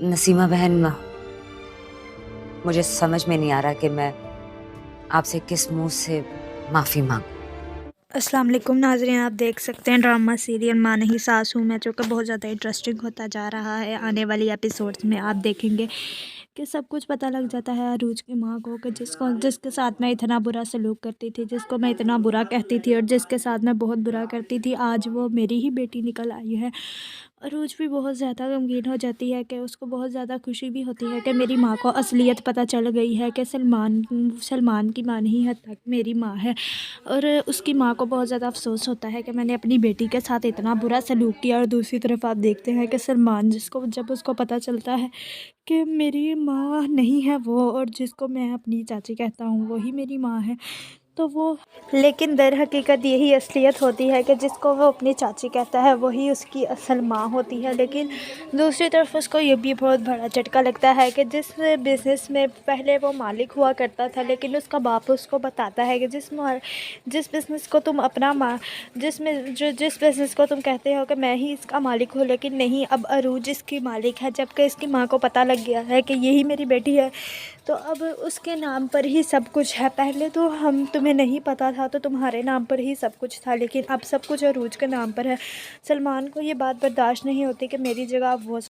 नसीमा बहन, मुझे समझ में नहीं आ रहा कि मैं आपसे किस मुंह से माफ़ी मांगूं। अस्सलाम वालेकुम नाज़रीन, आप देख सकते हैं ड्रामा सीरियल माँ नहीं सास हूँ मैं, जो कि बहुत ज़्यादा इंटरेस्टिंग होता जा रहा है। आने वाली एपिसोड्स में आप देखेंगे कि सब कुछ पता लग जाता है अरूज की माँ को, कि जिसके साथ मैं इतना बुरा सलूक करती थी, जिसको मैं इतना बुरा कहती थी और जिसके साथ मैं बहुत बुरा करती थी, आज वो मेरी ही बेटी निकल आई है। अरूज भी बहुत ज़्यादा गमगीन हो जाती है कि उसको बहुत ज़्यादा खुशी भी होती है कि मेरी माँ को असलियत पता चल गई है कि सलमान की माँ नहीं है, तक मेरी माँ है। और उसकी माँ को बहुत ज़्यादा अफ़सोस होता है कि मैंने अपनी बेटी के साथ इतना बुरा सलूक किया। और दूसरी तरफ आप देखते हैं कि सलमान, जिसको जब उसको पता चलता है कि मेरी माँ नहीं है वो, और जिसको मैं अपनी चाची कहता हूँ वही मेरी माँ है, तो वो, लेकिन दर हकीकत यही असलियत होती है कि जिसको वो अपनी चाची कहता है वही उसकी असल माँ होती है। लेकिन दूसरी तरफ उसको ये भी बहुत बड़ा झटका लगता है कि जिस बिज़नेस में पहले वो मालिक हुआ करता था, लेकिन उसका बाप उसको बताता है कि जिस बिज़नेस को तुम अपना माँ जिस बिज़नेस को तुम कहते हो कि मैं ही इसका मालिक हूँ, लेकिन नहीं, अब अरूज इसकी मालिक है। जबकि इसकी माँ को पता लग गया है कि यही मेरी बेटी है, तो अब उसके नाम पर ही सब कुछ है। पहले तो तुम्हें नहीं पता था, तो तुम्हारे नाम पर ही सब कुछ था, लेकिन अब सब कुछ अरूज के नाम पर है। सलमान को ये बात बर्दाश्त नहीं होती कि मेरी जगह वो